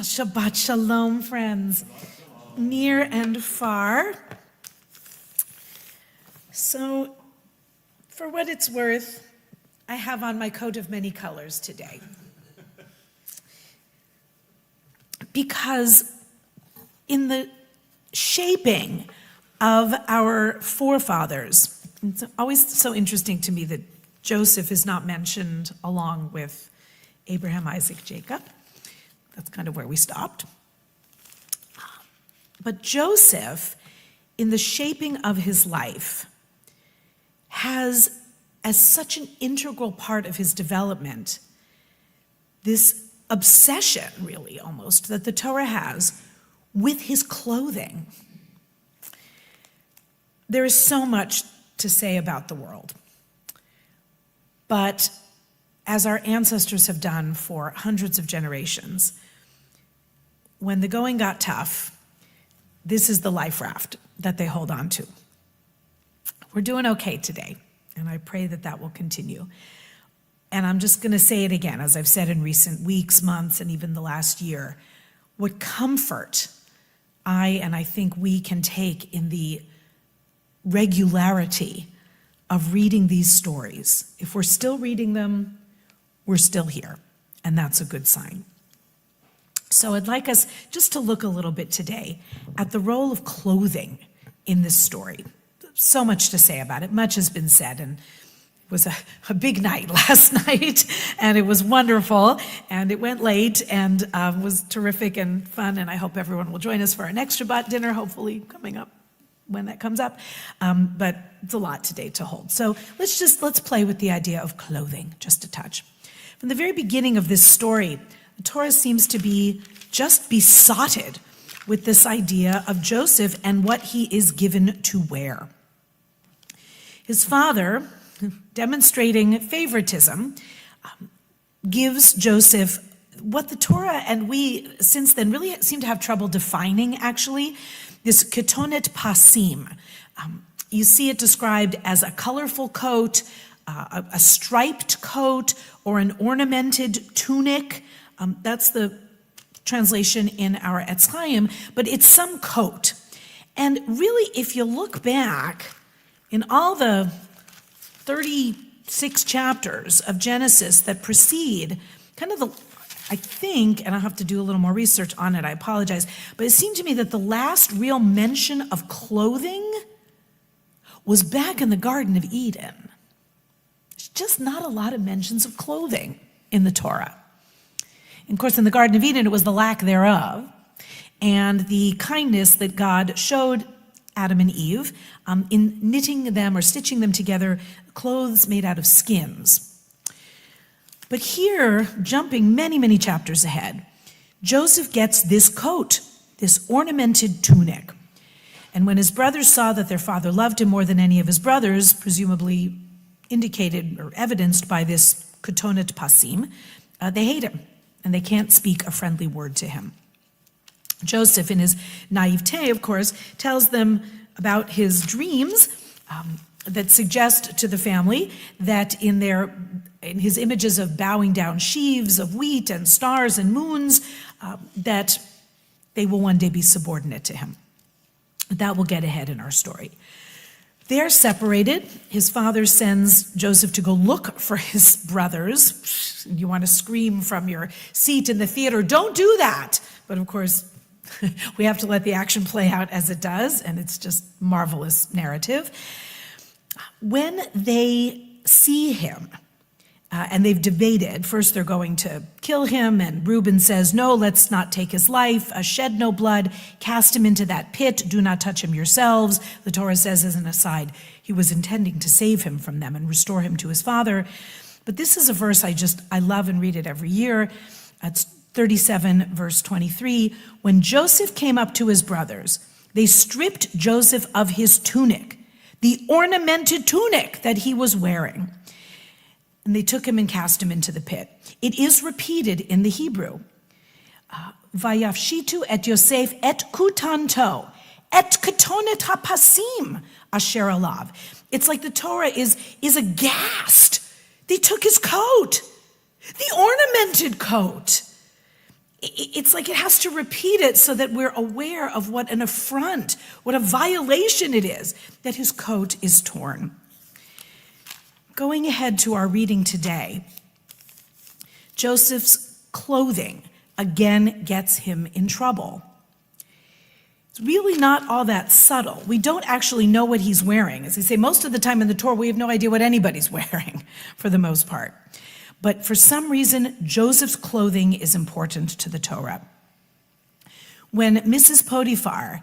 Shabbat Shalom, friends, near and far. So, for what it's worth, I have on my coat of many colors today. Because in the shaping of our forefathers, it's always so interesting to me that Joseph is not mentioned along with Abraham, Isaac, Jacob. That's kind of where we stopped. But Joseph, in the shaping of his life, has, as such an integral part of his development, this obsession, really almost, that the Torah has with his clothing. There is so much to say about the world. But as our ancestors have done for hundreds of generations, when the going got tough, this is the life raft that they hold on to. We're doing okay today, and I pray that that will continue. And I'm just going to say it again, as I've said in recent weeks, months, and even the last year. What comfort I think we can take in the regularity of reading these stories. If we're still reading them, we're still here, and that's a good sign. So I'd like us just to look a little bit today at the role of clothing in this story. So much to say about it. Much has been said, and it was a big night last night, and it was wonderful, and it went late, and was terrific and fun, and I hope everyone will join us for our next Shabbat dinner, hopefully coming up when that comes up. But it's a lot today to hold. So let's play with the idea of clothing, just a touch. From the very beginning of this story, the Torah seems to be just besotted with this idea of Joseph and what he is given to wear. His father, demonstrating favoritism, gives Joseph what the Torah and we since then really seem to have trouble defining, actually, this ketonet pasim. You see it described as a colorful coat, a striped coat, or an ornamented tunic. That's the translation in our Etz Chaim, but it's some coat. And really, if you look back in all the 36 chapters of Genesis that precede kind of I think, and I'll have to do a little more research on it, I apologize, but it seemed to me that the last real mention of clothing was back in the Garden of Eden. There's just not a lot of mentions of clothing in the Torah. And of course, in the Garden of Eden, it was the lack thereof and the kindness that God showed Adam and Eve in knitting them or stitching them together, clothes made out of skins. But here, jumping many, many chapters ahead, Joseph gets this coat, this ornamented tunic. And when his brothers saw that their father loved him more than any of his brothers, presumably indicated or evidenced by this ketonet pasim, they hate him, and they can't speak a friendly word to him. Joseph, in his naivete, of course, tells them about his dreams that suggest to the family that in his images of bowing down sheaves of wheat and stars and moons, that they will one day be subordinate to him. That will get ahead in our story. They're separated. His father sends Joseph to go look for his brothers. You want to scream from your seat in the theater, don't do that. But of course, we have to let the action play out as it does, and it's just marvelous narrative. When they see him, and they've debated, first they're going to kill him, and Reuben says, no, let's not take his life, shed no blood, cast him into that pit, do not touch him yourselves. The Torah says, as an aside, he was intending to save him from them and restore him to his father. But this is a verse I love and read it every year. It's 37, verse 23. When Joseph came up to his brothers, they stripped Joseph of his tunic, the ornamented tunic that he was wearing. And they took him and cast him into the pit. It is repeated in the Hebrew. Vayafshitu et Yosef et kutanto et ketonet hapasim asher alav. It's like the Torah is aghast. They took his coat, the ornamented coat. it's like it has to repeat it so that we're aware of what an affront, what a violation it is that his coat is torn. Going ahead to our reading today, Joseph's clothing again gets him in trouble. It's really not all that subtle. We don't actually know what he's wearing. As I say, most of the time in the Torah, we have no idea what anybody's wearing for the most part. But for some reason, Joseph's clothing is important to the Torah. When Mrs. Potiphar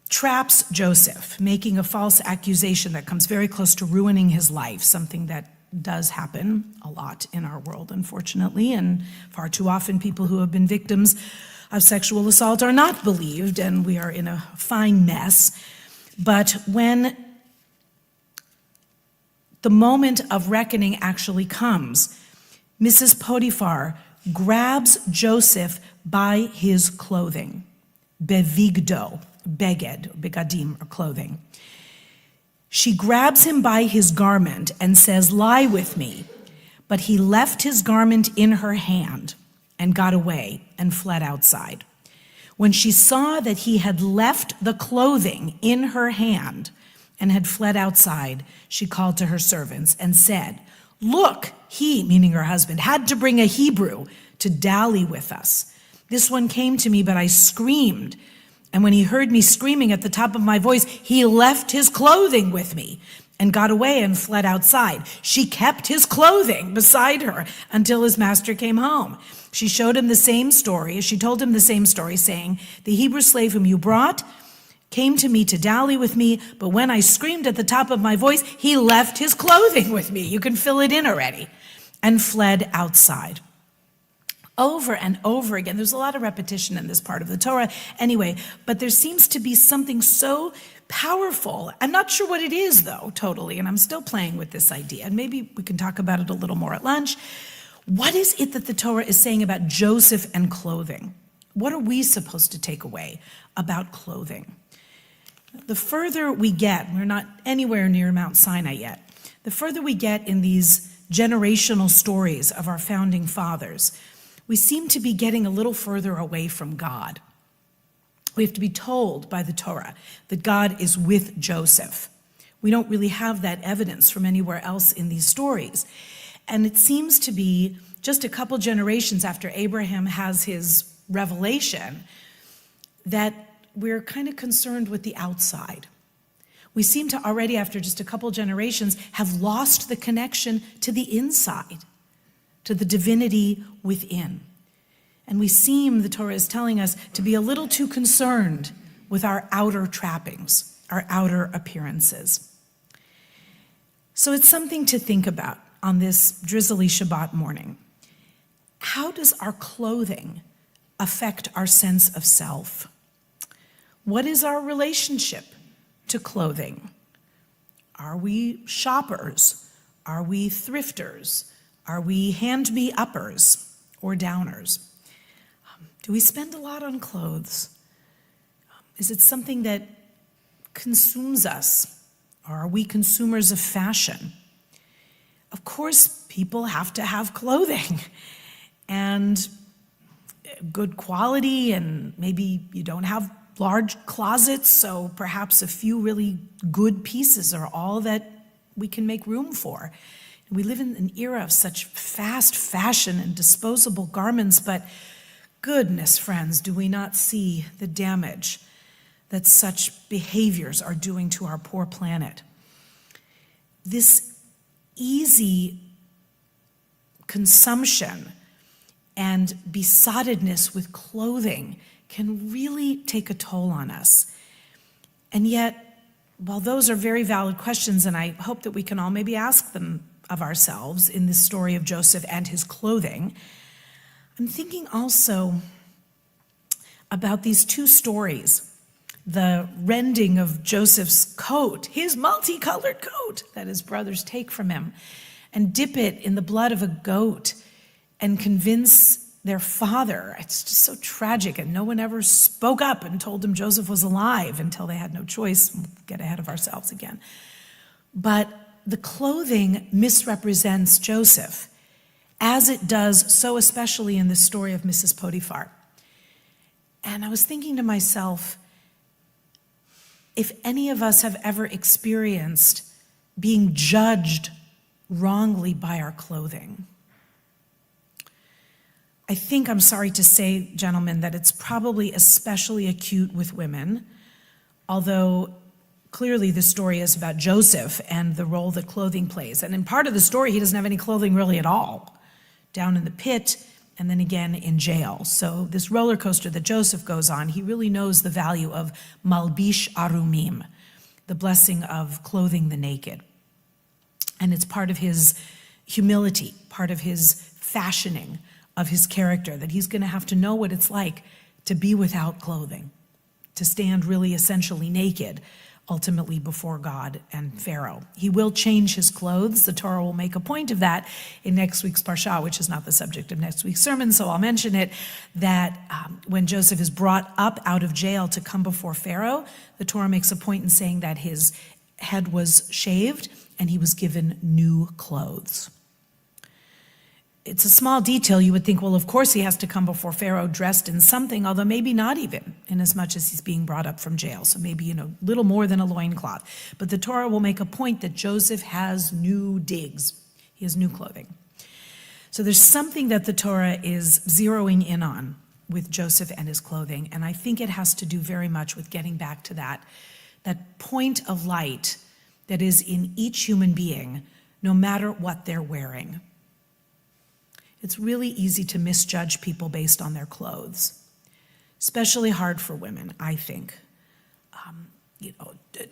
traps Joseph, making a false accusation that comes very close to ruining his life, something that does happen a lot in our world, unfortunately, and far too often people who have been victims of sexual assault are not believed, and we are in a fine mess. But when the moment of reckoning actually comes, Mrs. Potiphar grabs Joseph by his clothing, bevigdo, beged, begadim, or clothing. She grabs him by his garment and says, "Lie with me." But he left his garment in her hand and got away and fled outside. When she saw that he had left the clothing in her hand and had fled outside, she called to her servants and said, "Look, he," meaning her husband, "had to bring a Hebrew to dally with us. This one came to me, but I screamed. And when he heard me screaming at the top of my voice, he left his clothing with me and got away and fled outside. She kept his clothing beside her until his master came home. She showed him the same story. She told him the same story, saying, 'The Hebrew slave whom you brought came to me to dally with me, but when I screamed at the top of my voice, he left his clothing with me.'" You can fill it in already. "And fled outside." Over and over again. There's a lot of repetition in this part of the Torah anyway, but there seems to be something so powerful. I'm not sure what it is, though, totally, and I'm still playing with this idea, and maybe we can talk about it a little more at lunch. What is it that the Torah is saying about Joseph and clothing? What are we supposed to take away about clothing? The further we get, we're not anywhere near Mount Sinai yet, the further we get in these generational stories of our founding fathers, we seem to be getting a little further away from God. We have to be told by the Torah that God is with Joseph. We don't really have that evidence from anywhere else in these stories. And it seems to be just a couple generations after Abraham has his revelation that we're kind of concerned with the outside. We seem to already, after just a couple generations, have lost the connection to the inside, to the divinity within. And we seem, the Torah is telling us, to be a little too concerned with our outer trappings, our outer appearances. So it's something to think about on this drizzly Shabbat morning. How does our clothing affect our sense of self? What is our relationship to clothing? Are we shoppers? Are we thrifters? Are we hand-me-uppers or downers? Do we spend a lot on clothes? Is it something that consumes us? Or are we consumers of fashion? Of course, people have to have clothing and good quality, and maybe you don't have large closets, so perhaps a few really good pieces are all that we can make room for. We live in an era of such fast fashion and disposable garments, but goodness, friends, do we not see the damage that such behaviors are doing to our poor planet? This easy consumption and besottedness with clothing can really take a toll on us. And yet, while those are very valid questions, and I hope that we can all maybe ask them of ourselves in this story of Joseph and his clothing, I'm thinking also about these two stories. The rending of Joseph's coat, his multicolored coat that his brothers take from him, and dip it in the blood of a goat and convince their father. It's just so tragic, and no one ever spoke up and told him Joseph was alive until they had no choice. We'll get ahead of ourselves again. But the clothing misrepresents Joseph, as it does so especially in the story of Mrs. Potiphar. And I was thinking to myself, if any of us have ever experienced being judged wrongly by our clothing, I think, I'm sorry to say, gentlemen, that it's probably especially acute with women, although clearly the story is about Joseph and the role that clothing plays. And in part of the story, he doesn't have any clothing really at all, down in the pit and then again in jail. So this roller coaster that Joseph goes on, he really knows the value of malbish arumim, the blessing of clothing the naked. And it's part of his humility, part of his fashioning of his character, that he's going to have to know what it's like to be without clothing, to stand really essentially naked, ultimately before God and Pharaoh. He will change his clothes. The Torah will make a point of that in next week's Parsha, which is not the subject of next week's sermon, so I'll mention it, that when Joseph is brought up out of jail to come before Pharaoh, the Torah makes a point in saying that his head was shaved and he was given new clothes. It's a small detail. You would think, well, of course he has to come before Pharaoh dressed in something, although maybe not even, in as much as he's being brought up from jail. So maybe, little more than a loincloth. But the Torah will make a point that Joseph has new digs. He has new clothing. So there's something that the Torah is zeroing in on with Joseph and his clothing, and I think it has to do very much with getting back to that point of light that is in each human being, no matter what they're wearing. It's really easy to misjudge people based on their clothes, especially hard for women, I think.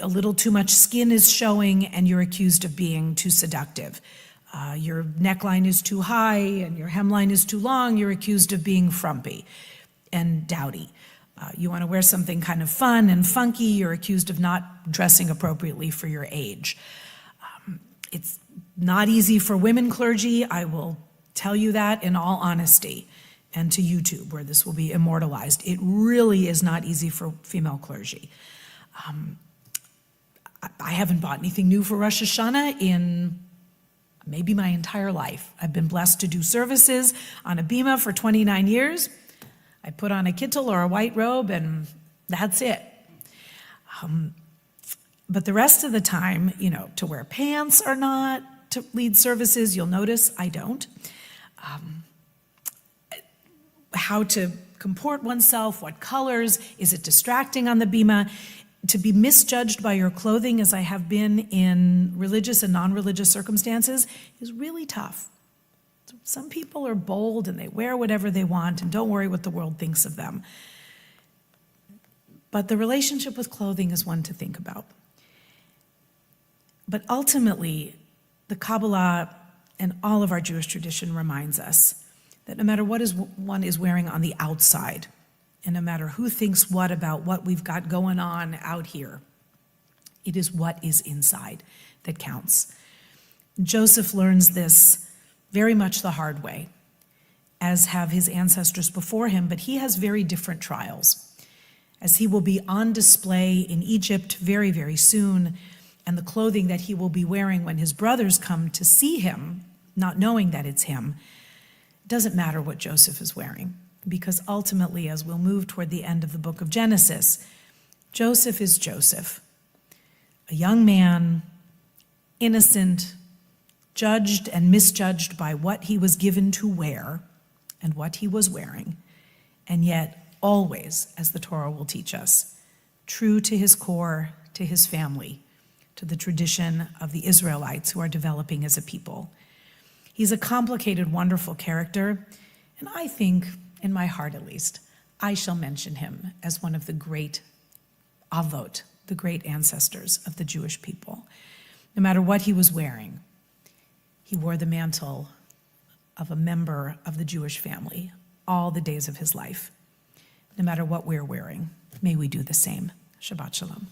A little too much skin is showing and you're accused of being too seductive. Your neckline is too high and your hemline is too long, you're accused of being frumpy and dowdy. You want to wear something kind of fun and funky, you're accused of not dressing appropriately for your age. It's not easy for women clergy, I will tell you that in all honesty, and to YouTube, where this will be immortalized. It really is not easy for female clergy. I haven't bought anything new for Rosh Hashanah in maybe my entire life. I've been blessed to do services on a bima for 29 years. I put on a kittel or a white robe, and that's it. But the rest of the time, to wear pants or not to lead services, you'll notice I don't. How to comport oneself, what colors, is it distracting on the bima? To be misjudged by your clothing, as I have been in religious and non-religious circumstances, is really tough. Some people are bold and they wear whatever they want and don't worry what the world thinks of them. But the relationship with clothing is one to think about. But ultimately, the Kabbalah and all of our Jewish tradition reminds us that no matter what one is wearing on the outside, and no matter who thinks what about what we've got going on out here, it is what is inside that counts. Joseph learns this very much the hard way, as have his ancestors before him, but he has very different trials, as he will be on display in Egypt very, very soon, and the clothing that he will be wearing when his brothers come to see him, not knowing that it's him, doesn't matter what Joseph is wearing, because ultimately, as we'll move toward the end of the book of Genesis, Joseph is Joseph, a young man, innocent, judged and misjudged by what he was given to wear and what he was wearing, and yet always, as the Torah will teach us, true to his core, to his family, to the tradition of the Israelites who are developing as a people. He's a complicated, wonderful character, and I think, in my heart at least, I shall mention him as one of the great avot, the great ancestors of the Jewish people. No matter what he was wearing, he wore the mantle of a member of the Jewish family all the days of his life. No matter what we're wearing, may we do the same. Shabbat shalom.